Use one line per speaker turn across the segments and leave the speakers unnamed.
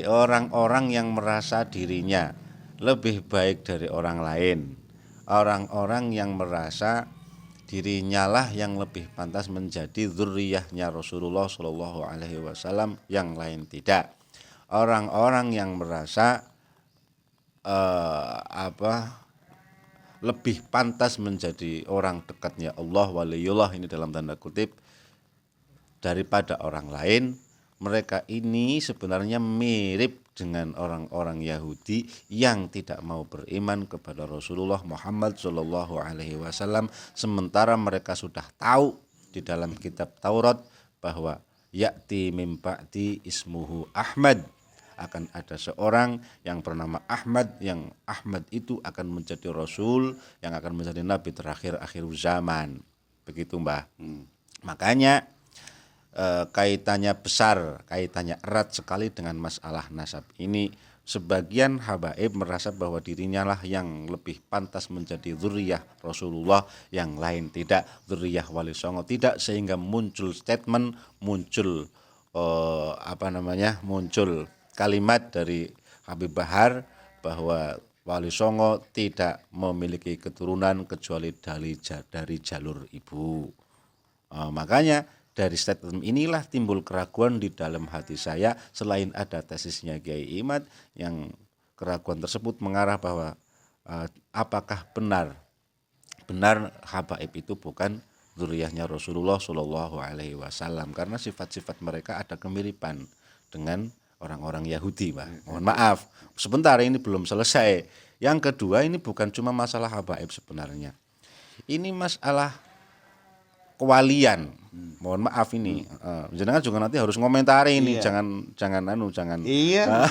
Orang-orang yang merasa dirinya lebih baik dari orang lain, orang-orang yang merasa dirinya lah yang lebih pantas menjadi dzurriyyahnya Rasulullah Shallallahu Alaihi Wasallam, yang lain tidak. Orang-orang yang merasa lebih pantas menjadi orang dekatnya Allah, waliullah ini dalam tanda kutip, daripada orang lain. Mereka ini sebenarnya mirip dengan orang-orang Yahudi yang tidak mau beriman kepada Rasulullah Muhammad Shallallahu Alaihi Wasallam, sementara mereka sudah tahu di dalam kitab Taurat bahwa ya'ti mim ba'di ismuhu Ahmad, akan ada seorang yang bernama Ahmad, yang Ahmad itu akan menjadi Rasul, yang akan menjadi Nabi terakhir akhir zaman. Begitu Mbah. Makanya kaitannya besar, kaitannya erat sekali dengan masalah nasab ini. Sebagian habaib merasa bahwa dirinya lah yang lebih pantas menjadi dzurriyyah Rasulullah, yang lain tidak, dzurriyyah Wali Songo tidak, sehingga muncul statement, muncul muncul kalimat dari Habib Bahar bahwa Wali Songo tidak memiliki keturunan kecuali dari jalur ibu. Makanya dari statement inilah timbul keraguan di dalam hati saya, selain ada tesisnya Kiai Imad yang keraguan tersebut mengarah bahwa apakah benar habaib itu bukan dzurriyyahnya Rasulullah Shallallahu Alaihi Wasallam, karena sifat-sifat mereka ada kemiripan dengan orang-orang Yahudi, Pak. Mohon maaf, sebentar, ini belum selesai. Yang kedua, ini bukan cuma masalah habaib sebenarnya. Ini masalah kewalian. Mohon maaf ini. Jenengan juga nanti harus ngomentari ini, jangan.
Iya.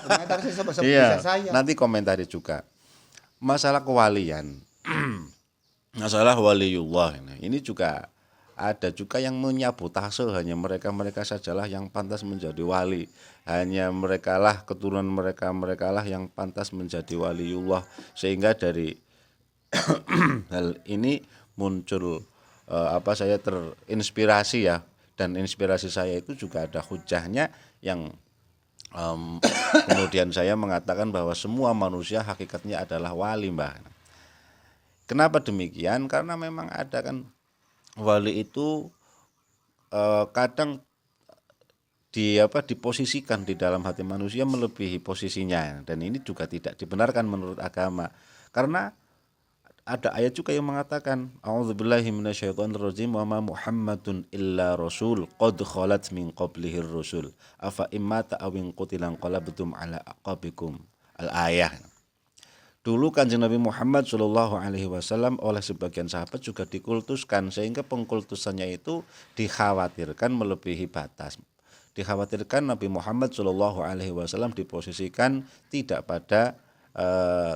Komentari bisa saya.
Nanti komentari juga. Masalah kewalian. Masalah waliullah ini juga ada juga yang menyabotase, hanya mereka sajalah yang pantas menjadi wali. Hanya merekalah, keturunan mereka lah yang pantas menjadi waliullah. Sehingga dari hal ini muncul saya terinspirasi ya, dan inspirasi saya itu juga ada hujahnya yang kemudian saya mengatakan bahwa semua manusia hakikatnya adalah wali, Mbah. Kenapa demikian? Karena memang ada kan wali itu kadang diposisikan di dalam hati manusia melebihi posisinya, dan ini juga tidak dibenarkan menurut agama. Karena ada ayat juga yang mengatakan a'udzubillahi minasyaitonirrajim wa ma Muhammadun illa rasul qad khalat min qablihir rusul afa imma ta'awin qutilan qalabtum ala aqabikum al-ayah. Dulu Kanjeng Nabi Muhammad Shallallahu Alaihi Wasallam oleh sebagian sahabat juga dikultuskan, sehingga pengkultusannya itu dikhawatirkan melebihi batas. Dikhawatirkan Nabi Muhammad Shallallahu Alaihi Wasallam diposisikan tidak pada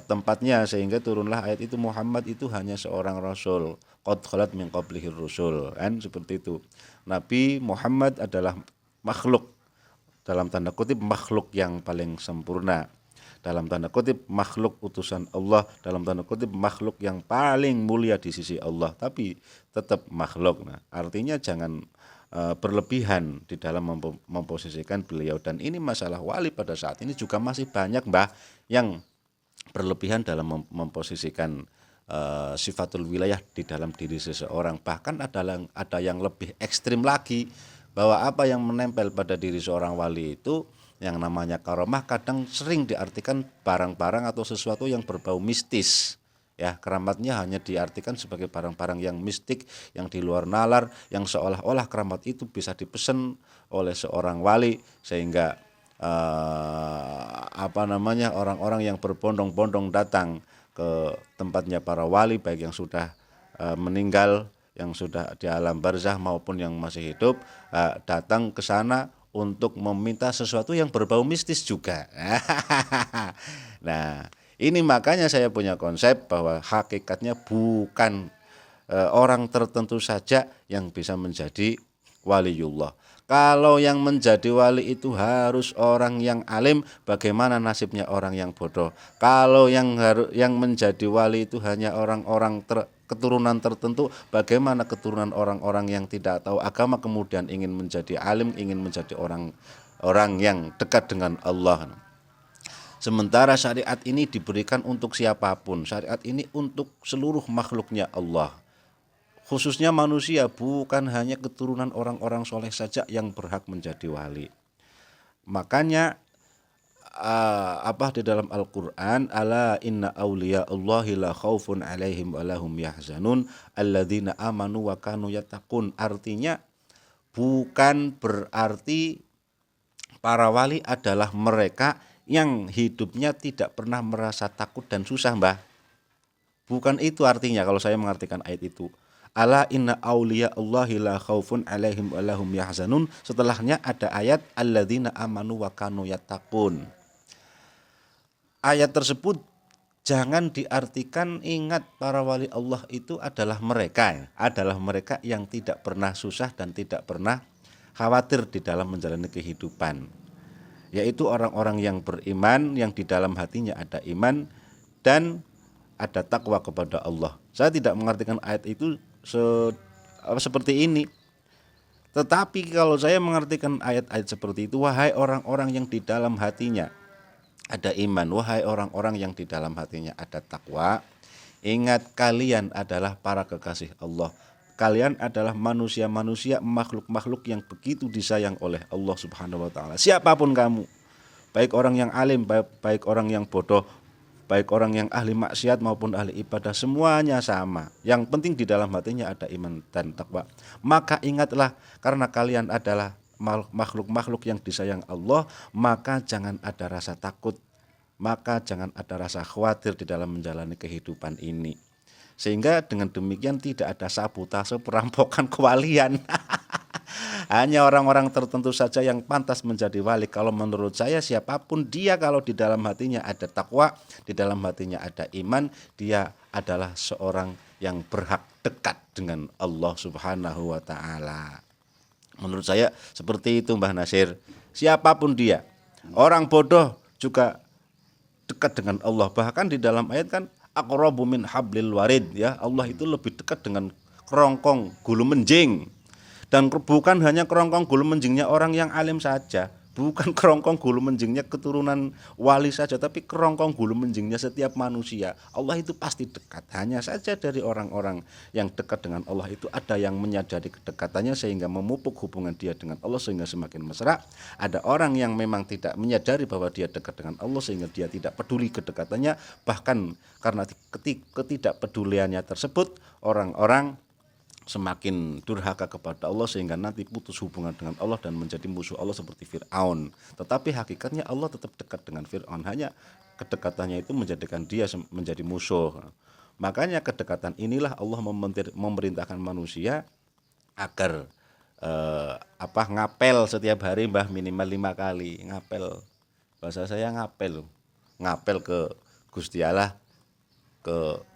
tempatnya, sehingga turunlah ayat itu, Muhammad itu hanya seorang rasul, qad khalat min qablihir rusul, kan seperti itu. Nabi Muhammad adalah makhluk, dalam tanda kutip makhluk yang paling sempurna, dalam tanda kutip makhluk utusan Allah, dalam tanda kutip makhluk yang paling mulia di sisi Allah, tapi tetap makhluk. Nah, artinya jangan berlebihan di dalam memposisikan beliau. Dan ini masalah wali pada saat ini juga masih banyak, Mbah, yang berlebihan dalam memposisikan sifatul wilayah di dalam diri seseorang. Bahkan ada yang lebih ekstrim lagi, bahwa apa yang menempel pada diri seorang wali itu yang namanya karomah kadang sering diartikan barang-barang atau sesuatu yang berbau mistis. Ya, keramatnya hanya diartikan sebagai barang-barang yang mistik, yang di luar nalar, yang seolah-olah keramat itu bisa dipesan oleh seorang wali, sehingga orang-orang yang berbondong-bondong datang ke tempatnya para wali, baik yang sudah meninggal, yang sudah di alam barzah maupun yang masih hidup, datang ke sana untuk meminta sesuatu yang berbau mistis juga. Nah, ini makanya saya punya konsep bahwa hakikatnya bukan orang tertentu saja yang bisa menjadi waliullah. Kalau yang menjadi wali itu harus orang yang alim, bagaimana nasibnya orang yang bodoh? Kalau yang menjadi wali itu hanya orang-orang keturunan tertentu, bagaimana keturunan orang-orang yang tidak tahu agama kemudian ingin menjadi alim, ingin menjadi orang orang yang dekat dengan Allah. Sementara syariat ini diberikan untuk siapapun. Syariat ini untuk seluruh makhluknya Allah. Khususnya manusia, bukan hanya keturunan orang-orang soleh saja yang berhak menjadi wali. Makanya di dalam Al-Qur'an, ala inna awliya Allahi la khaufun alaihim wa lahum yahzanun alladzina amanu wa kanu yattaqun. Artinya bukan berarti para wali adalah mereka yang hidupnya tidak pernah merasa takut dan susah, Mbah. Bukan itu artinya kalau saya mengartikan ayat itu. Ala inna awliya Allahi la khaufun alaihim wa lahum yahzanun. Setelahnya ada ayat alladzina amanu wa kanu yattaqun. Ayat tersebut jangan diartikan ingat para wali Allah itu adalah mereka yang tidak pernah susah dan tidak pernah khawatir di dalam menjalani kehidupan. Yaitu orang-orang yang beriman, yang di dalam hatinya ada iman dan ada takwa kepada Allah. Saya tidak mengartikan ayat itu seperti ini. Tetapi kalau saya mengartikan ayat-ayat seperti itu, wahai orang-orang yang di dalam hatinya ada iman, wahai orang-orang yang di dalam hatinya ada takwa, ingat kalian adalah para kekasih Allah. Kalian adalah manusia-manusia, makhluk-makhluk yang begitu disayang oleh Allah Subhanahu wa taala. Siapapun kamu, baik orang yang alim, baik orang yang bodoh, baik orang yang ahli maksiat maupun ahli ibadah, semuanya sama. Yang penting di dalam hatinya ada iman dan takwa. Maka ingatlah, karena kalian adalah makhluk-makhluk yang disayang Allah, maka jangan ada rasa takut, maka jangan ada rasa khawatir di dalam menjalani kehidupan ini. Sehingga dengan demikian tidak ada sabotase perampokan kewalian. Hanya orang-orang tertentu saja yang pantas menjadi wali. Kalau menurut saya siapapun dia, kalau di dalam hatinya ada takwa, di dalam hatinya ada iman, dia adalah seorang yang berhak dekat dengan Allah Subhanahu wa taala. Menurut saya seperti itu, Mbah Nasir. Siapapun dia, orang bodoh juga dekat dengan Allah. Bahkan di dalam ayat kan aqrabu min hablil warid, ya. Allah itu lebih dekat dengan kerongkong gulu menjing. Dan bukan hanya kerongkong gulu menjingnya orang yang alim saja, bukan kerongkong gulu menjingnya keturunan wali saja, tapi kerongkong gulu menjingnya setiap manusia. Allah itu pasti dekat. Hanya saja dari orang-orang yang dekat dengan Allah itu ada yang menyadari kedekatannya sehingga memupuk hubungan dia dengan Allah sehingga semakin mesra. Ada orang yang memang tidak menyadari bahwa dia dekat dengan Allah sehingga dia tidak peduli kedekatannya. Bahkan karena ketidakpeduliannya tersebut, orang-orang semakin durhaka kepada Allah sehingga nanti putus hubungan dengan Allah dan menjadi musuh Allah seperti Fir'aun. Tetapi hakikatnya Allah tetap dekat dengan Fir'aun, hanya kedekatannya itu menjadikan dia menjadi musuh. Makanya kedekatan inilah Allah memerintahkan manusia agar ngapel setiap hari, Mbah, minimal 5 kali ngapel. Bahasa saya ngapel ke Gusti Allah, ke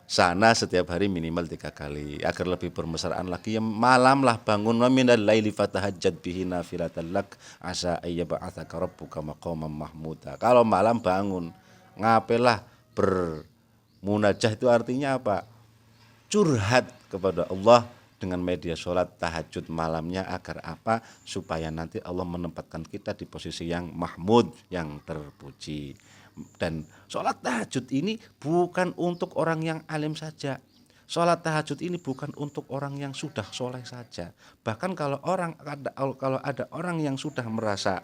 sana setiap hari minimal 3 kali agar lebih bermesraan lagi. Ya, malam lah bangun, wa minal laili fatahajjat bihi nafilatan lak asa ayyab'atsaka rabbuka maqaman mahmuda. Kalau malam bangun, ngapelah, bermunajah, itu artinya apa? Curhat kepada Allah dengan media sholat tahajud malamnya. Agar apa? Supaya nanti Allah menempatkan kita di posisi yang mahmud, yang terpuji. Dan sholat tahajud ini bukan untuk orang yang alim saja. Sholat tahajud ini bukan untuk orang yang sudah soleh saja. Bahkan kalau ada orang yang sudah merasa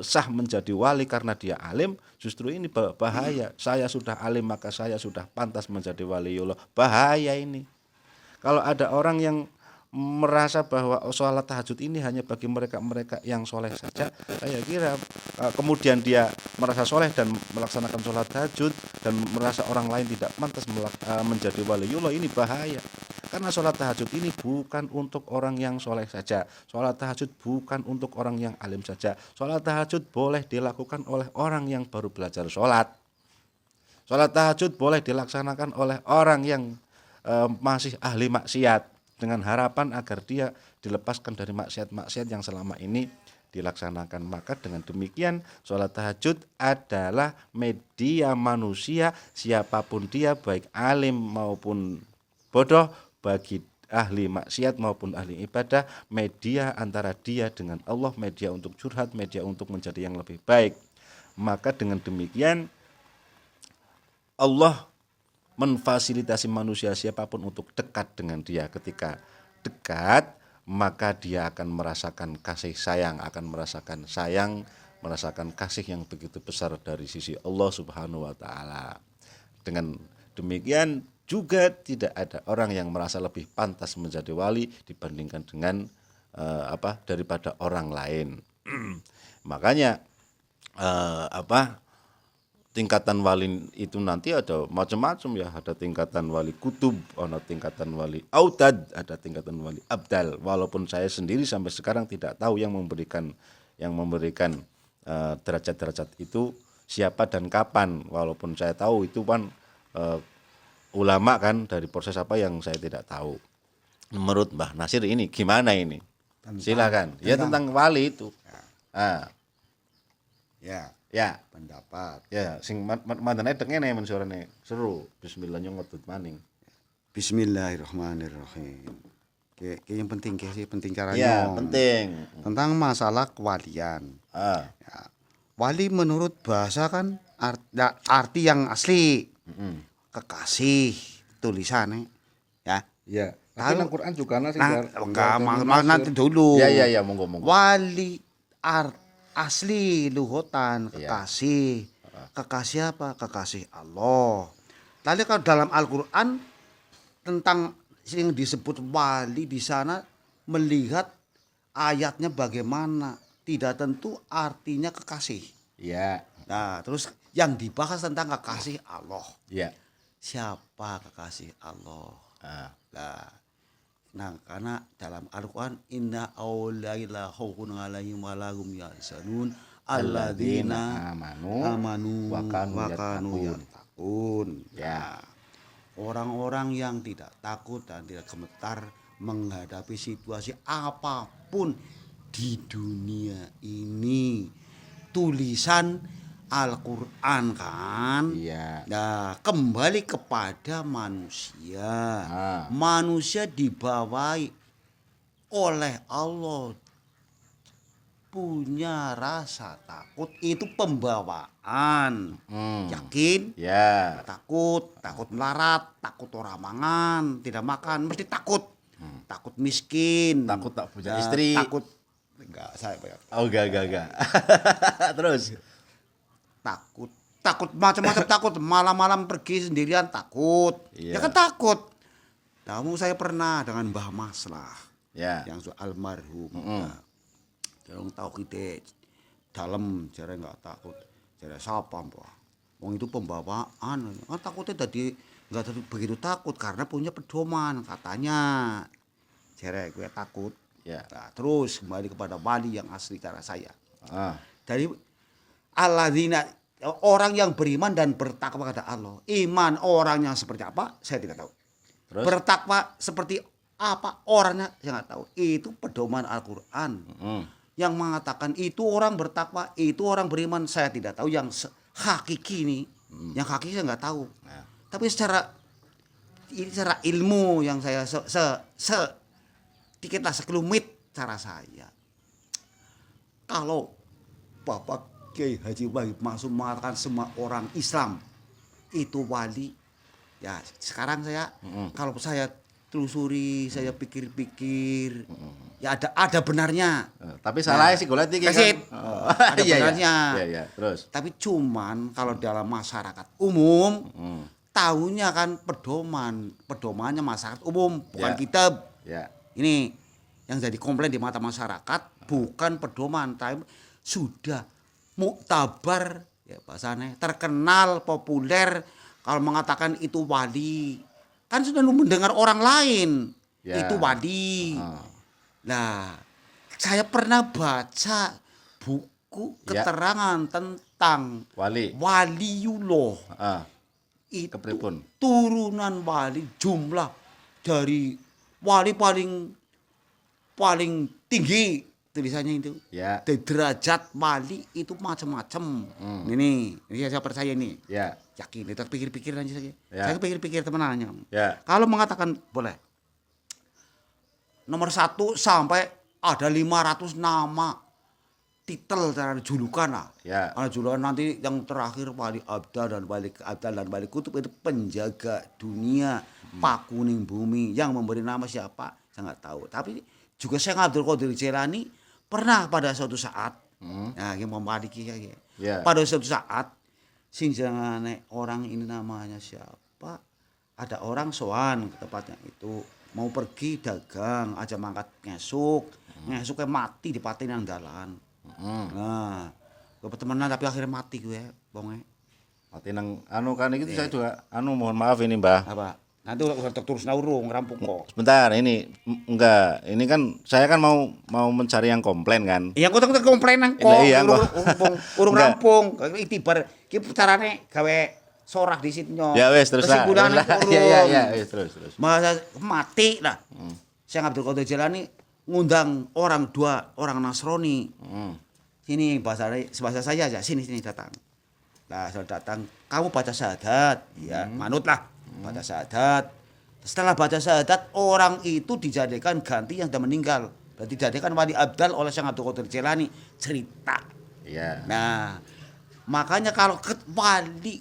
sah menjadi wali karena dia alim, justru ini bahaya. Saya sudah alim maka saya sudah pantas menjadi waliullah. Bahaya ini. Kalau ada orang yang merasa bahwa sholat tahajud ini hanya bagi mereka-mereka yang soleh saja, saya kira kemudian dia merasa soleh dan melaksanakan sholat tahajud dan merasa orang lain tidak pantas menjadi waliullah, ini bahaya. Karena sholat tahajud ini bukan untuk orang yang soleh saja. Sholat tahajud bukan untuk orang yang alim saja. Sholat tahajud boleh dilakukan oleh orang yang baru belajar sholat. Sholat tahajud boleh dilaksanakan oleh orang yang masih ahli maksiat, dengan harapan agar dia dilepaskan dari maksiat-maksiat yang selama ini dilaksanakan. Maka dengan demikian sholat tahajud adalah media manusia siapapun dia, baik alim maupun bodoh, bagi ahli maksiat maupun ahli ibadah, media antara dia dengan Allah, media untuk curhat, media untuk menjadi yang lebih baik. Maka dengan demikian Allah memfasilitasi manusia siapapun untuk dekat dengan dia. Ketika dekat, maka dia akan merasakan kasih sayang, akan merasakan sayang, merasakan kasih yang begitu besar dari sisi Allah Subhanahu wa taala. Dengan demikian juga tidak ada orang yang merasa lebih pantas menjadi wali dibandingkan dengan daripada orang lain. Makanya tingkatan wali itu nanti ada macam-macam ya, ada tingkatan wali kutub, ada tingkatan wali autad, ada tingkatan wali abdal. Walaupun saya sendiri sampai sekarang tidak tahu yang memberikan derajat-derajat itu siapa dan kapan. Walaupun saya tahu itu kan ulama kan, dari proses apa yang saya tidak tahu. Menurut Mbah Nasir ini gimana ini? Silakan. Ya tentang wali itu. Ya.
Pendapat.
Ya, sing mandane ngene men suarane seru. Bismillah nyongotut maning.
Bismillahirrahmanirrahim. Yang penting sih, penting caranya.
Ya, penting.
Tentang masalah kewalian. Ya. Wali menurut bahasa kan arti yang asli. Kekasih tulisannya. Ya.
Iya. Tapi nang Quran juga nasi.
Enggak, nanti dulu.
Ya, monggo.
Wali asli luhutan kekasih. Kekasih apa? Kekasih Allah. Lalu kalau dalam Al-Qur'an tentang yang disebut wali di sana melihat ayatnya bagaimana, tidak tentu artinya kekasih.
Iya.
Nah, terus yang dibahas tentang kekasih Allah.
Iya.
Siapa kekasih Allah? Nah, karena dalam Al-Qur'an inna awliya la khaufun 'alaihim wa lahum yahzanun alladzina amanu wa kanu yattaqun. Ya. Orang-orang yang tidak takut dan tidak gemetar menghadapi situasi apapun di dunia ini. Tulisan Al-Qur'an kan.
Iya.
Nah, kembali kepada manusia. Manusia dibawahi oleh Allah punya rasa takut, itu pembawaan. Yakin?
Ya.
Takut melarat, takut orang mangan, tidak makan, mesti takut. Takut miskin,
takut tak punya istri.
Takut enggak, saya
Oh, enggak. Terus
takut macam-macam takut, malam-malam pergi sendirian takut. Ya kan takut. Namun saya pernah dengan Mbah Maslah, yang almarhum. Jangan tahu kita dalam cara enggak takut. Cara siapa, Mbah? Wong itu pembawaan. Kan takutnya tadi enggak begitu takut karena punya pedoman katanya. Cara gue takut.
Ya.
Nah, terus kembali kepada wali yang asli cara saya. Dari alladzina, orang yang beriman dan bertakwa kepada Allah. Iman orangnya seperti apa? Saya tidak tahu. Terus? Bertakwa seperti apa orangnya? Saya nggak tahu. Itu pedoman Al-Qur'an. Yang mengatakan itu orang bertakwa, itu orang beriman, saya tidak tahu. Yang hakiki ini, yang hakiki saya nggak tahu. Tapi secara ilmu yang saya sedikitlah sekelumit cara saya. Kalau Bapak Kiai Haji Wahid Maksum mengatakan semua orang Islam itu wali, ya sekarang saya kalau saya telusuri, saya pikir-pikir, ya ada benarnya.
Tapi salah sih golek iki kan.
Ada benarnya.
Iya. Terus.
Tapi cuman kalau dalam masyarakat umum tahunya kan pedomannya masyarakat umum, bukan kitab. Ini yang jadi komplain di mata masyarakat bukan pedoman, tapi sudah muktabar ya bahasanya, terkenal, populer. Kalau mengatakan itu wali, kan sudah mendengar orang lain itu wali. Nah, saya pernah baca buku keterangan tentang waliullah. Itu turunan wali, jumlah dari wali paling tinggi tulisannya itu. Derajat wali itu macam-macam. Ini saya percaya ini. Yakin, kita pikir-pikir aja saja. Saya pikir-pikir temenannya. Kalau mengatakan boleh. nomor 1 sampai ada 500 nama. Titel dan julukan lah.
Ya.
Ada julukan nanti yang terakhir Wali Abdal dan Wali Kutub itu penjaga dunia, pakuning bumi. Yang memberi nama siapa? Saya nggak tahu. Tapi juga Syekh Abdul Qadir Jailani pernah pada suatu saat, nah yang membalik ya. Pada suatu saat, sinjangane orang ini namanya siapa? Ada orang soan ke tempatnya itu mau pergi dagang, aja mangkat ngesuk mati di paten yang dalan. Nah, gue temenan tapi akhirnya mati gue, bonge.
Mati nang anu kan itu saya juga mohon maaf ini Mbah.
Apa? Nanti udah terus naurung rampung kok.
Sebentar ini enggak, ini kan saya kan mau mencari yang komplain kan.
Iya, kok komplain nang kok.
Iya,
urung rampung. Itibar iki carane gawe sorah di sitnya.
Ya wes terus lah. Iya wes terus.
Masa mati lah. Syekh Abdul Qadir Jailani ngundang dua orang Nasrani. Sini bahasa saya aja, sini datang. Nah, sudah datang, kamu baca syahadat, ya, manutlah. Baca syahadat. Setelah baca syahadat, orang itu dijadikan ganti yang sudah meninggal. Berarti dijadikan wali abdal oleh Syekh Abdul Qadir Jailani. Cerita.
Iya.
Nah, makanya kalau wali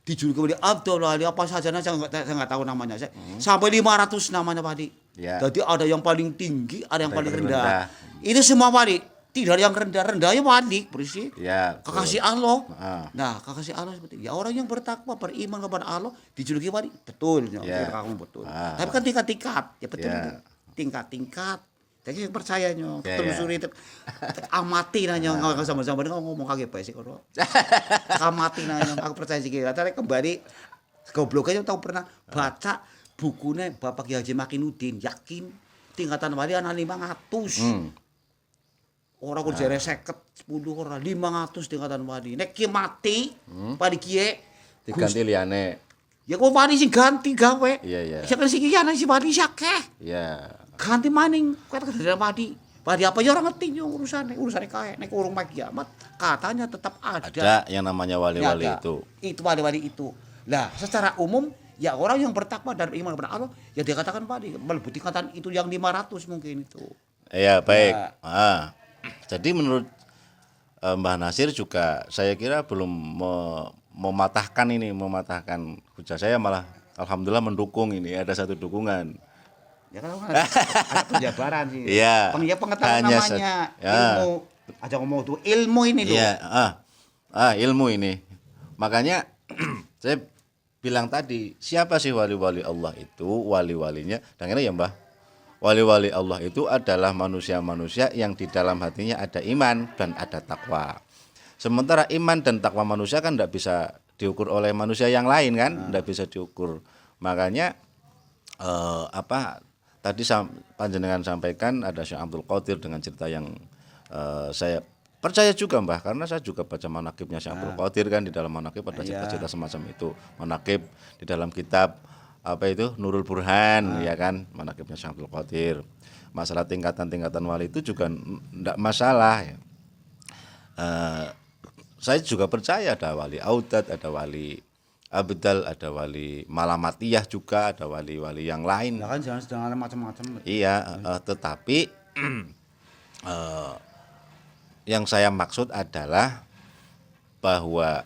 dijuluki wali abdal, wali apa saja, saya nggak tahu namanya. Sampai 500 namanya wali.
Ya.
Jadi ada yang paling tinggi, ada yang paling rendah. Itu semua wali. Tidak ada yang rendah-rendahnya wali, bersih.
Ya.
Kekasih Allah. Nah, kekasih Allah seperti ya orang yang bertakwa, beriman kepada Allah dijuluki wali. Betul, ya. Kamu betul. Tapi kan tingkat-tingkat, ya betul.
Ya.
Tingkat-tingkat. Jadi percayanya, telusuri amati nanya sama-sama ngomong kagak bae sih karo. Amati nanya aku percaya sih kira. Tapi kembali goblok aja tahu pernah baca bukunya Bapak Ki Haji Makinuddin, yakin tingkatan wali ana 500. Orang kudu jare 50 10 orang 500 tingkatan wali. Nek ki mati, padi kiye
diganti liyane.
Ya kok wali sing ganti gawe.
Iya.
Siapa sing iki ana si wali sakeh.
Iya.
Ganti maning kata dari padi. Padi apa ya orang ngerti yo urusane kae nek urung mati kiamat katanya tetap ada.
Ada yang namanya wali-wali
ya,
itu.
Itu wali-wali itu. Lah, secara umum ya orang yang bertakwa dan beriman kepada Allah ya dikatakan wali. Melebihi tingkatan itu yang 500 mungkin itu.
Iya, baik. Ya. Jadi menurut Mbah Nasir juga saya kira belum mematahkan hujah saya, malah alhamdulillah mendukung ini, ada satu dukungan.
Ya kan ada penjabaran sih.
Iya.
Pengetahuan namanya ilmu. Aja ngomong tuh ilmu ini loh.
Iya, ilmu ini. Makanya saya bilang tadi, siapa sih wali-wali Allah itu? Wali-walinya, dengarnya ya Mbah. Wali-wali Allah itu adalah manusia-manusia yang di dalam hatinya ada iman dan ada takwa. Sementara iman dan takwa manusia kan tidak bisa diukur oleh manusia yang lain kan, tidak bisa diukur. Makanya tadi panjenengan sampaikan ada Syekh Abdul Qadir dengan cerita yang saya percaya juga Mbah, karena saya juga baca manaqibnya Syekh Abdul Qadir kan, di dalam manaqib ada cerita-cerita semacam itu. Manaqib di dalam kitab Nurul Burhan, ya kan, manaqibnya Syekh Abdul Qadir. Masalah tingkatan-tingkatan wali itu juga enggak masalah ya. Saya juga percaya ada wali Audad, ada wali Abdal, ada wali Malamatiyah juga, ada wali-wali yang lain.
Ya kan jangan macam-macam.
Iya, tetapi yang saya maksud adalah bahwa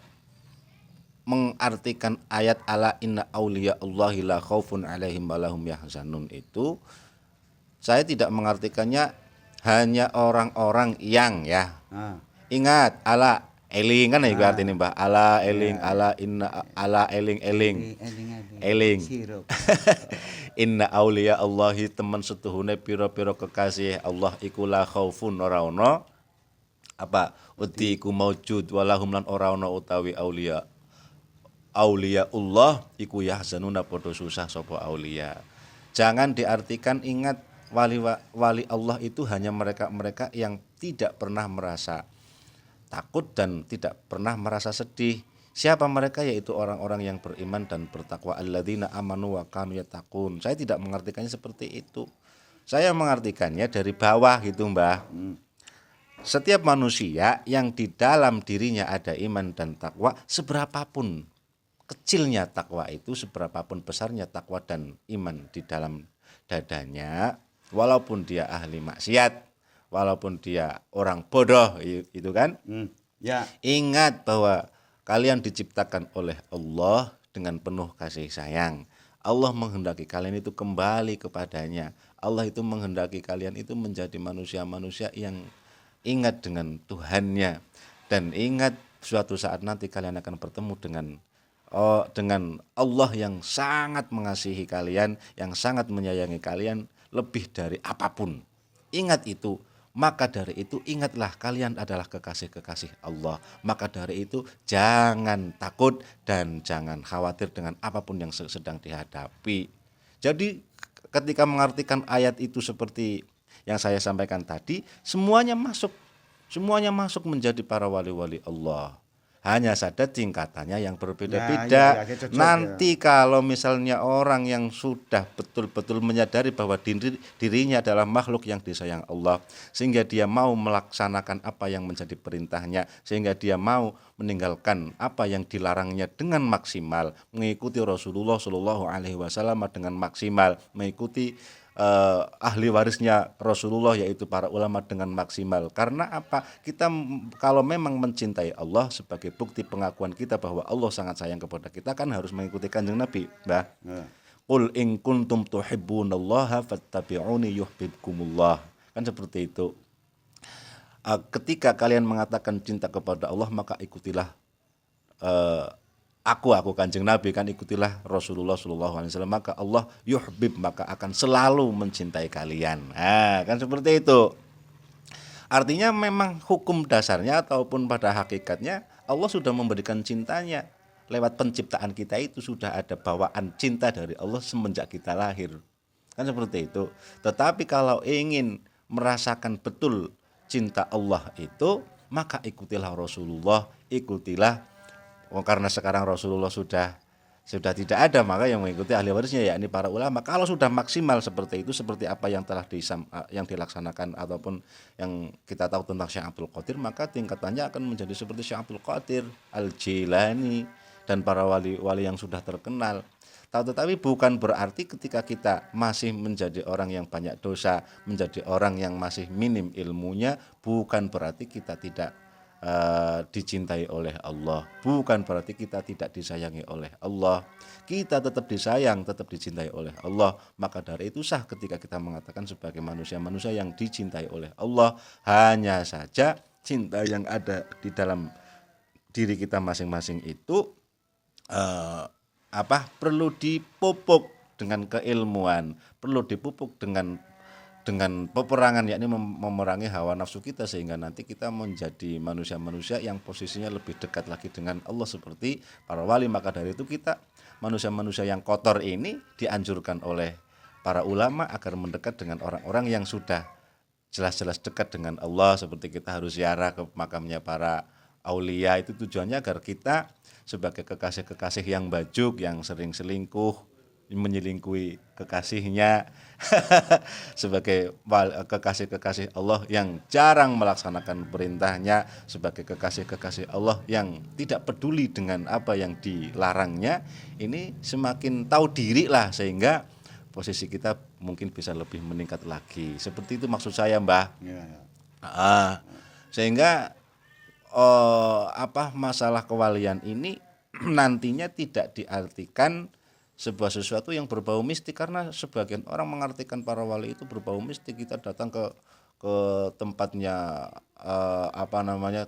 mengartikan ayat ala inna auliya Allahi la khaufun alaihim walahum yahzanun itu, saya tidak mengartikannya hanya orang-orang yang ingat ala eling kan itu artinya Mbah, ala eling ala inna ala eling inna auliya Allahi teman setuhune pira-pira kekasih Allah iku la khaufun ora ono wedi iku maujud walahum lan ora ono utawi auliya Allah iku yahzanuna padha susah sapa aulia. Jangan diartikan, ingat wali Allah itu hanya mereka yang tidak pernah merasa takut dan tidak pernah merasa sedih. Siapa mereka? Yaitu orang-orang yang beriman dan bertakwa, alladzina amanu wa kanu yattaqun. Saya tidak mengartikannya seperti itu. Saya mengartikannya dari bawah gitu, Mbah. Setiap manusia yang di dalam dirinya ada iman dan takwa, seberapapun kecilnya takwa itu, seberapapun besarnya takwa dan iman di dalam dadanya, walaupun dia ahli maksiat, walaupun dia orang bodoh, itu kan.
Ya.
Ingat bahwa kalian diciptakan oleh Allah dengan penuh kasih sayang. Allah menghendaki kalian itu kembali kepadanya. Allah itu menghendaki kalian itu menjadi manusia-manusia yang ingat dengan Tuhannya. Dan ingat suatu saat nanti kalian akan bertemu dengan Allah yang sangat mengasihi kalian, yang sangat menyayangi kalian lebih dari apapun. Ingat itu. Maka dari itu ingatlah kalian adalah kekasih-kekasih Allah. Maka dari itu jangan takut dan jangan khawatir dengan apapun yang sedang dihadapi. Jadi ketika mengartikan ayat itu seperti yang saya sampaikan tadi, semuanya masuk menjadi para wali-wali Allah. Hanya saja tingkatannya yang berbeda-beda. Nanti kalau misalnya orang yang sudah betul-betul menyadari bahwa dirinya adalah makhluk yang disayang Allah, sehingga dia mau melaksanakan apa yang menjadi perintahnya, sehingga dia mau meninggalkan apa yang dilarangnya dengan maksimal, mengikuti Rasulullah Shallallahu Alaihi Wasallam dengan maksimal, mengikuti ahli warisnya Rasulullah yaitu para ulama dengan maksimal. Karena apa? Kita kalau memang mencintai Allah, sebagai bukti pengakuan kita bahwa Allah sangat sayang kepada kita, kan harus mengikuti Kanjeng Nabi, Mbah. Qul in kuntum tuhibbunallaha fattabi'uni yuhibbukumullah. Kan seperti itu. Ketika kalian mengatakan cinta kepada Allah, maka ikutilah aku Kanjeng Nabi, kan ikutilah Rasulullah Shallallahu Alaihi Wasallam, maka Allah yuhbib, maka akan selalu mencintai kalian. Kan seperti itu. Artinya memang hukum dasarnya ataupun pada hakikatnya Allah sudah memberikan cintanya lewat penciptaan kita, itu sudah ada bawaan cinta dari Allah semenjak kita lahir. Kan seperti itu. Tetapi kalau ingin merasakan betul cinta Allah itu, maka ikutilah Rasulullah, ikutilah. Karena sekarang Rasulullah sudah tidak ada, maka yang mengikuti ahli warisnya yakni para ulama. Kalau sudah maksimal seperti itu, seperti apa yang telah yang dilaksanakan ataupun yang kita tahu tentang Syekh Abdul Qadir, maka tingkatannya akan menjadi seperti Syekh Abdul Qadir, Al-Jilani dan para wali-wali yang sudah terkenal. Tetapi bukan berarti ketika kita masih menjadi orang yang banyak dosa, menjadi orang yang masih minim ilmunya, bukan berarti kita tidak dicintai oleh Allah, bukan berarti kita tidak disayangi oleh Allah. Kita tetap disayang, tetap dicintai oleh Allah. Maka dari itu sah ketika kita mengatakan sebagai manusia-manusia yang dicintai oleh Allah. Hanya saja cinta yang ada di dalam diri kita masing-masing itu perlu dipupuk dengan keilmuan, perlu dipupuk dengan peperangan, yakni memerangi hawa nafsu kita, sehingga nanti kita menjadi manusia-manusia yang posisinya lebih dekat lagi dengan Allah seperti para wali. Maka dari itu kita manusia-manusia yang kotor ini dianjurkan oleh para ulama agar mendekat dengan orang-orang yang sudah jelas-jelas dekat dengan Allah, seperti kita harus ziarah ke makamnya para aulia. Itu tujuannya agar kita sebagai kekasih-kekasih yang bajuk, yang sering selingkuh, menyelingkuhi kekasihnya, sebagai kekasih-kekasih Allah yang jarang melaksanakan perintahnya, sebagai kekasih-kekasih Allah yang tidak peduli dengan apa yang dilarangnya. Ini semakin tahu diri lah, sehingga posisi kita mungkin bisa lebih meningkat lagi. Seperti itu maksud saya, Mbah. Sehingga masalah kewalian ini nantinya tidak diartikan sebuah sesuatu yang berbau mistik, karena sebagian orang mengartikan para wali itu berbau mistik. Kita datang ke tempatnya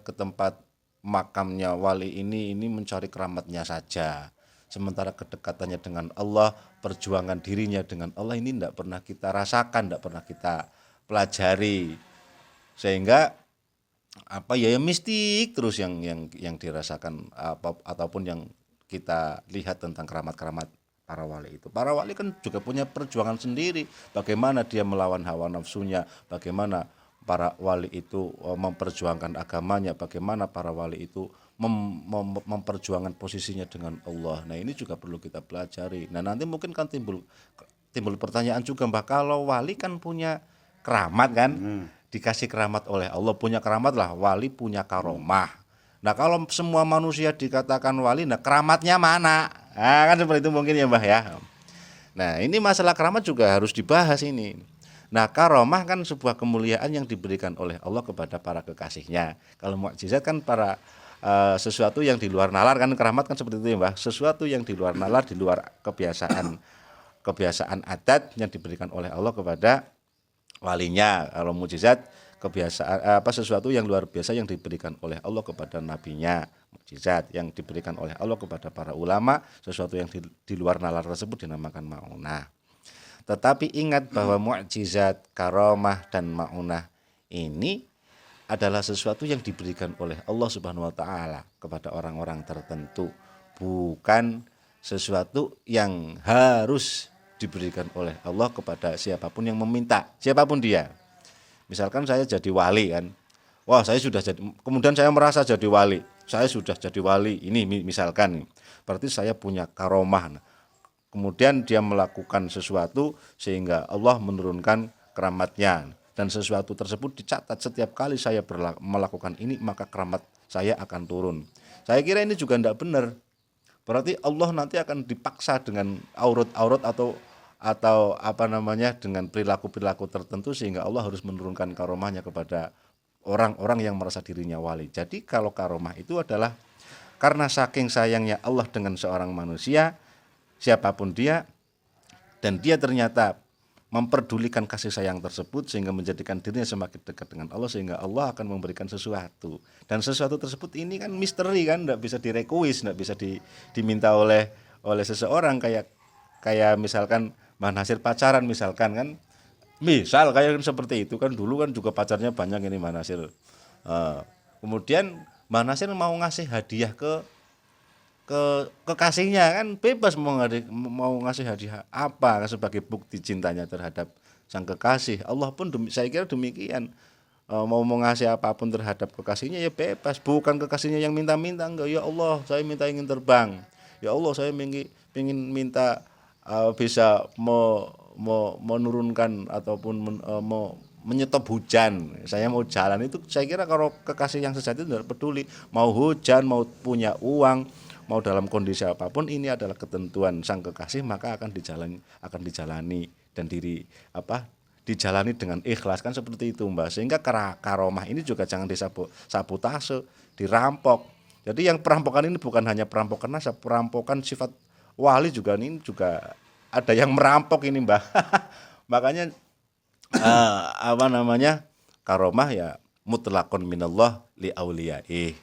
ke tempat makamnya wali ini mencari keramatnya saja, sementara kedekatannya dengan Allah, perjuangan dirinya dengan Allah ini tidak pernah kita rasakan, tidak pernah kita pelajari, sehingga mistik terus yang dirasakan ataupun yang kita lihat tentang keramat-keramat para wali itu. Para wali kan juga punya perjuangan sendiri, bagaimana dia melawan hawa nafsunya, bagaimana para wali itu memperjuangkan agamanya, bagaimana para wali itu memperjuangkan posisinya dengan Allah. Nah, ini juga perlu kita pelajari. Nah, nanti mungkin kan timbul pertanyaan juga, Mbak, kalau wali kan punya keramat kan, dikasih keramat oleh Allah, punya keramat lah, wali punya karomah. Nah, kalau semua manusia dikatakan wali, nah keramatnya mana? Nah, kan seperti itu mungkin ya, Mbah ya. Nah, ini masalah keramat juga harus dibahas ini. Nah, karomah kan sebuah kemuliaan yang diberikan oleh Allah kepada para kekasihnya. Kalau mukjizat kan sesuatu yang di luar nalar, kan keramat kan seperti itu ya Mbah. Sesuatu yang di luar nalar, di luar kebiasaan adat yang diberikan oleh Allah kepada walinya. Kalau mukjizat kebiasaan sesuatu yang luar biasa yang diberikan oleh Allah kepada nabinya. Mukjizat yang diberikan oleh Allah kepada para ulama, sesuatu yang di luar nalar tersebut dinamakan maunah. Tetapi ingat bahwa mukjizat, karomah dan maunah ini adalah sesuatu yang diberikan oleh Allah Subhanahu wa taala kepada orang-orang tertentu, bukan sesuatu yang harus diberikan oleh Allah kepada siapapun yang meminta, siapapun dia. Misalkan saya jadi wali kan. Wah, saya sudah jadi, kemudian saya merasa jadi wali. Saya sudah jadi wali. Ini misalkan berarti saya punya karomah. Kemudian dia melakukan sesuatu sehingga Allah menurunkan keramatnya, dan sesuatu tersebut dicatat setiap kali saya melakukan ini maka keramat saya akan turun. Saya kira ini juga tidak benar. Berarti Allah nanti akan dipaksa dengan aurat-aurat atau dengan perilaku-perilaku tertentu sehingga Allah harus menurunkan karomahnya kepada orang-orang yang merasa dirinya wali. Jadi kalau karomah itu adalah karena saking sayangnya Allah dengan seorang manusia, siapapun dia, dan dia ternyata memperdulikan kasih sayang tersebut sehingga menjadikan dirinya semakin dekat dengan Allah, sehingga Allah akan memberikan sesuatu, dan sesuatu tersebut ini kan misteri kan, tidak bisa direkuis, tidak bisa diminta oleh seseorang. Kayak misalkan Mbah Nasir pacaran misalkan kan, misal kayak seperti itu kan, dulu kan juga pacarnya banyak ini Mbah Nasir. Kemudian Mbah Nasir mau ngasih hadiah ke kekasihnya, kan bebas mau ngasih hadiah apa sebagai bukti cintanya terhadap sang kekasih. Allah pun saya kira demikian, mau ngasih apapun terhadap kekasihnya ya bebas, bukan kekasihnya yang minta-minta. Enggak, ya Allah saya minta ingin terbang, ya Allah saya ingin minta bisa menurunkan ataupun menyetop hujan, saya mau jalan. Itu saya kira kalau kekasih yang sejati tidak peduli mau hujan, mau punya uang, mau dalam kondisi apapun, ini adalah ketentuan sang kekasih, maka akan dijalani dan dijalani dengan ikhlas, kan seperti itu Mbak. Sehingga karomah ini juga jangan disabotase, dirampok. Jadi yang perampokan ini bukan hanya perampokan nasab, perampokan sifat wali juga, ini juga ada yang merampok ini Mbak. Makanya karomah ya mutlaqun minallah li auliyaih,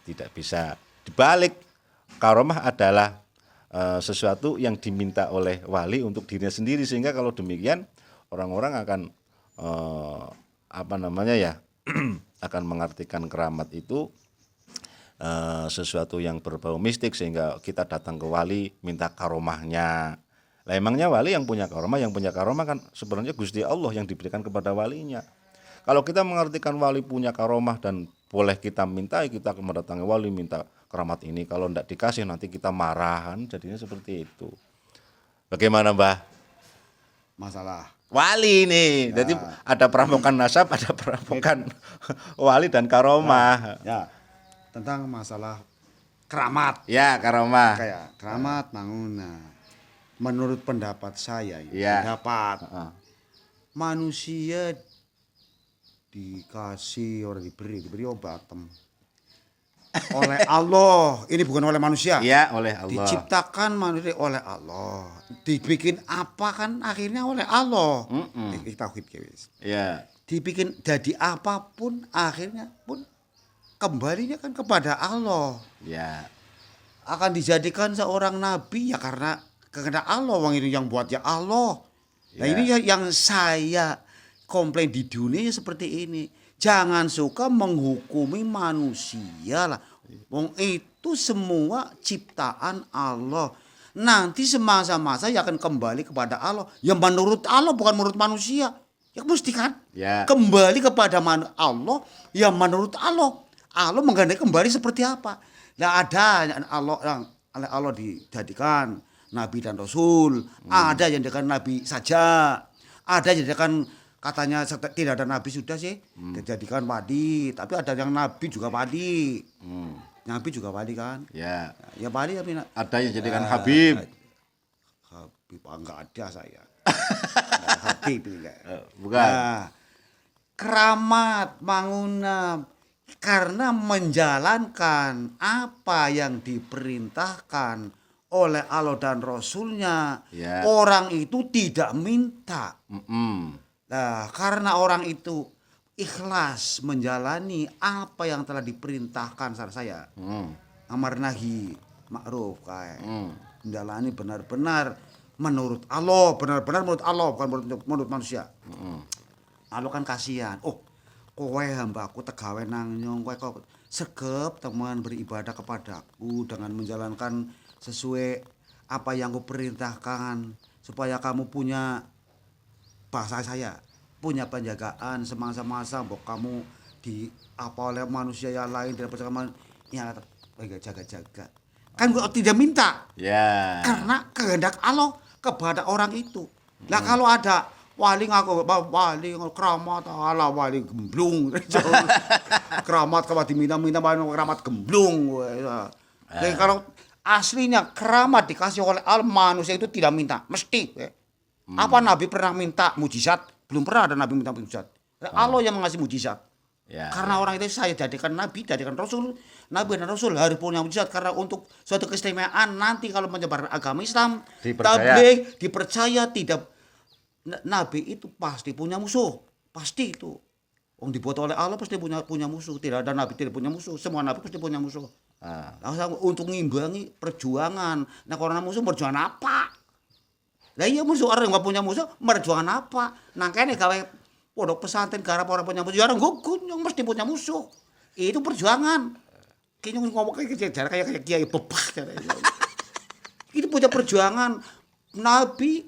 tidak bisa dibalik. Karomah adalah sesuatu yang diminta oleh wali untuk dirinya sendiri, sehingga kalau demikian orang-orang akan akan mengartikan keramat itu sesuatu yang berbau mistik, sehingga kita datang ke wali minta karomahnya. Lah emangnya wali yang punya karomah kan sebenarnya Gusti Allah yang diberikan kepada walinya. Kalau kita mengartikan wali punya karomah dan boleh kita minta, kita mendatangi wali minta keramat ini, kalau tidak dikasih nanti kita marahan, jadinya seperti itu. Bagaimana Mbah?
Masalah
Wali ini, ya. Jadi ada perampokan nasab, ada perampokan wali dan karomah.
Ya, tentang masalah keramat.
Ya, karomah.
Kayak keramat manguna. Menurut pendapat saya, pendapat manusia dikasih orang diberi obat oleh Allah. Ini bukan oleh manusia.
Iya, oleh Allah.
Diciptakan manusia oleh Allah. Dibikin apa kan akhirnya oleh Allah. Tauhid guys.
Iya.
Dibikin jadi apapun akhirnya pun kembalinya kan kepada Allah.
Iya.
Akan dijadikan seorang nabi ya karena Allah, wong ini yang buat ya Allah. Nah ini yang saya komplain di dunia seperti ini. Jangan suka menghukumi manusia lah. Wong itu semua ciptaan Allah. Nanti semasa-masa ya akan kembali kepada Allah. Ya menurut Allah bukan menurut manusia. Ya mesti kan? Ya. Kembali kepada Allah ya menurut Allah. Allah menggandai kembali seperti apa? Nah ada Allah dijadikan nabi dan rasul, ada yang dijadikan nabi saja, ada yang dijadikan katanya tidak ada nabi sudah sih, dijadikan wali, tapi ada yang nabi juga wali. Nabi juga wali kan? Ya wali tapi
ada yang jadikan Habib.
Habib enggak ada saya. Habib itu enggak.
Bukan.
Nah, keramat manguna karena menjalankan apa yang diperintahkan oleh Allah dan Rasulnya.
Ya.
Orang itu tidak minta.
Mm-mm.
Nah, karena orang itu ikhlas menjalani apa yang telah diperintahkan sama saya. Amar nahi ma'ruf kayak. Menjalani benar-benar menurut Allah, benar-benar menurut Allah, bukan menurut manusia. Allah kan kasihan. Oh, kowe hambaku tegawe nang nyong, kowe kok segep teman beribadah kepadaku dengan menjalankan sesuai apa yang kuperintahkan supaya kamu punya bahasa saya, punya penjagaan semasa-masa bahwa kamu di apa oleh manusia yang lain tidak percaya ya jaga-jaga. Kan gua tidak minta.
Ya.
Karena kehendak Allah kepada orang itu. Nah kalau ada wali ngaku wali keramat ala wali gemblung. Keramat kalau diminta-minta keramat gemblung. Jadi kalau aslinya keramat dikasih oleh Allah, manusia itu tidak minta, mesti. Apa Nabi pernah minta mujizat? Belum pernah ada Nabi minta mujizat. Allah yang mengasih mujizat.
Ya,
karena orang itu saya jadikan Nabi, jadikan Rasul. Nabi dan Rasul harus punya mujizat karena untuk suatu keistimewaan nanti kalau menyebar agama Islam, tabligh dipercaya tidak. Nabi itu pasti punya musuh, pasti itu. Wong dibuat oleh Allah pasti punya musuh. Tidak ada Nabi tidak punya musuh. Semua Nabi pasti punya musuh. Untuk ngimbangi perjuangan. Nah kalau musuh perjuangan apa? Lah iya musuh orang nggak punya musuh, perjuangan apa? Nah kene gawe pondok pesantren garap orang punya musuh, orang gugun yang mesti punya musuh. Itu perjuangan. Kayaknya ngomong kayak kiai bebah. Itu punya perjuangan. Nabi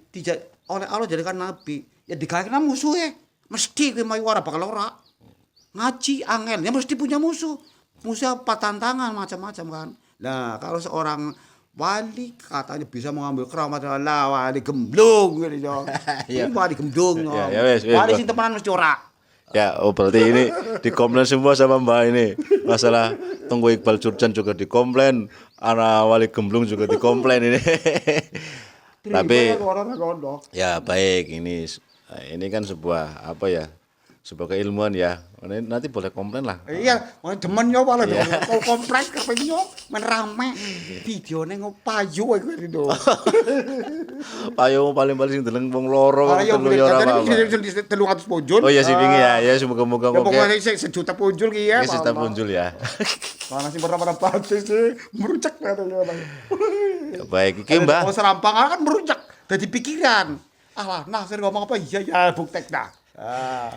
oleh Allah jadikan nabi. Ya digawekan musuh ya. Mesti kowe mayu ora bakal ora. Ngaji angel, ya mesti punya musuh. Musuh apa tantangan macam-macam kan. Nah, kalau seorang wali katanya bisa mengambil keramat Allah wali gemblung gitu. Ini wali gemblung. Wali sing temenan mesti ora.
Ya, oh berarti ini dikomplain semua sama Mbak ini. Masalah Tunggu Iqbal Jurjan juga dikomplain, anak wali gemblung juga dikomplain ini. Tapi ya baik, ini kan sebuah apa ya? Sebuah keilmuan ya. Nanti boleh komplain lah.
Iya, demen yo malah kok komplain kepen yo men rame. Videone payu iku itu.
Payu paling-paling sing deleng wong loro kok telu yo ora apa.
300 punjul.
Oh iya sih wingi ya. Ya semoga-moga
kok. Ya pokoknya sejuta punjul ki ya.
Sejuta punjul ya.
Mana sih berapa batis sih merucak katanya.
Ya baik iki Mbah.
Kalau serampangan kan merucak dadi pikiran. Alah, Nasir ngomong apa iya ya buktek dah.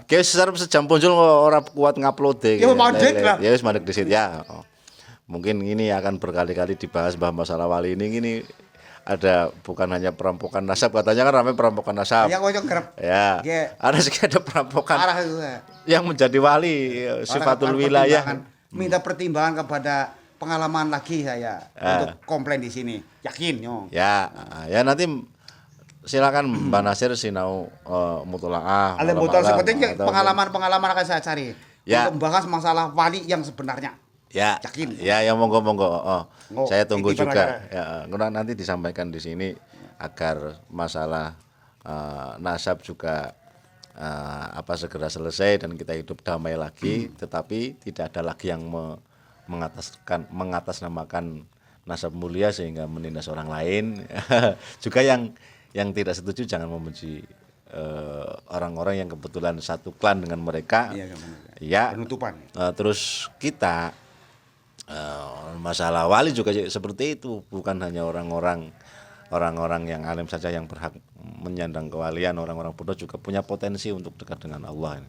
Kayak sejam punjul orang kuat ngupload deh.
Ya mandek lah.
Ya wis mandek disit ya. Mungkin ini akan berkali-kali dibahas masalah wali ini ada bukan hanya perampokan nasab, katanya kan ramai perampokan nasab.
Ya kok kerep.
Ya. Ada sih ada perampokan. Yang menjadi wali sifatul wilayah.
Minta pertimbangan kepada pengalaman lagi saya untuk komplain di sini. Yakin nyong.
Ya, ya nanti silakan Mbak Nasir sinau mutolaah.
Ada mutolaah seperti pengalaman-pengalaman akan saya cari
ya.
Untuk membahas masalah wali yang sebenarnya.
Ya,
yakin.
Ya, yang monggo. Saya tunggu juga. Ya, nanti disampaikan di sini agar masalah nasab juga segera selesai dan kita hidup damai lagi. Tetapi tidak ada lagi yang mengatasnamakan nasab mulia sehingga menindas orang lain. Juga yang tidak setuju jangan membenci orang-orang yang kebetulan satu klan dengan mereka. Iya. Penutupan. Terus kita masalah wali juga seperti itu, bukan hanya orang-orang yang alim saja yang berhak menyandang kewalian, orang-orang bodoh juga punya potensi untuk dekat dengan Allah.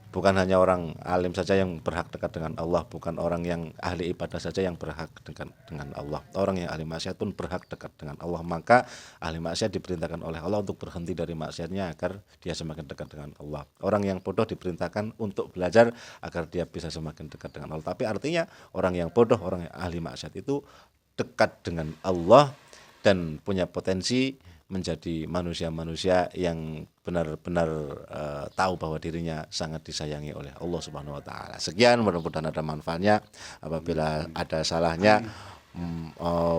Bukan hanya orang alim saja yang berhak dekat dengan Allah, bukan orang yang ahli ibadah saja yang berhak dekat dengan Allah. Orang yang ahli maksiat pun berhak dekat dengan Allah. Maka ahli maksiat diperintahkan oleh Allah untuk berhenti dari maksiatnya agar dia semakin dekat dengan Allah. Orang yang bodoh diperintahkan untuk belajar agar dia bisa semakin dekat dengan Allah. Tapi artinya orang yang bodoh, orang yang ahli maksiat itu dekat dengan Allah dan punya potensi menjadi manusia-manusia yang benar-benar tahu bahwa dirinya sangat disayangi oleh Allah Subhanahu wa taala. Sekian, mudah-mudahan ada manfaatnya. Apabila ada salahnya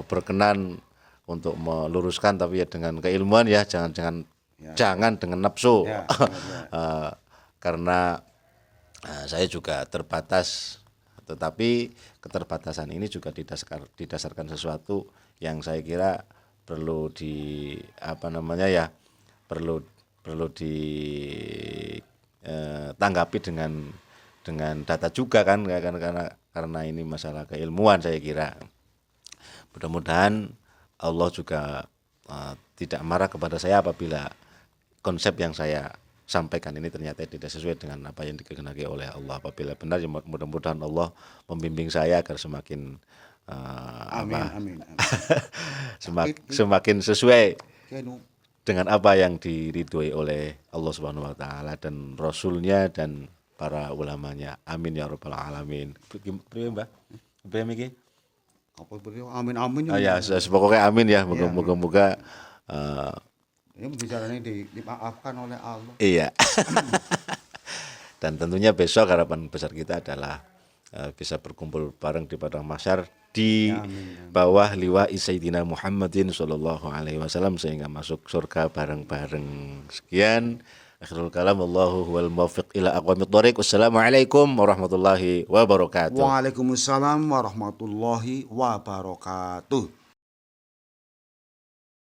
berkenan untuk meluruskan, tapi ya dengan keilmuan ya, jangan jangan dengan nafsu.
Ya,
Karena saya juga terbatas, tetapi keterbatasan ini juga didasarkan sesuatu yang saya kira perlu perlu ditanggapi dengan data juga kan, karena ini masalah keilmuan saya kira. Mudah-mudahan Allah juga tidak marah kepada saya apabila konsep yang saya sampaikan ini ternyata tidak sesuai dengan apa yang dikehendaki oleh Allah. Apabila benar, ya mudah-mudahan Allah membimbing saya agar semakin
amin.
semakin sesuai
Kenu
dengan apa yang diridhoi oleh Allah Subhanahu wa taala dan Rasulnya dan para ulamanya. Amin ya rabbal alamin. Priye Mbah? Ibrahim iki?
apa beliau amin.
Ya, pokoknya amin ya. Moga-moga
Ini bicaranya dimaafkan oleh Allah.
iya. Dan tentunya besok harapan besar kita adalah bisa berkumpul bareng di padang mahsyar di bawah liwa Sayyidina Muhammadin sallallahu alaihi wasallam sehingga masuk surga bareng-bareng. Sekian, akhirul kalam, Allahu huwal muwaffiq ila aqwamit thoriq. Wassalamualaikum warahmatullahi wabarakatuh.
Waalaikumsalam warahmatullahi wabarakatuh.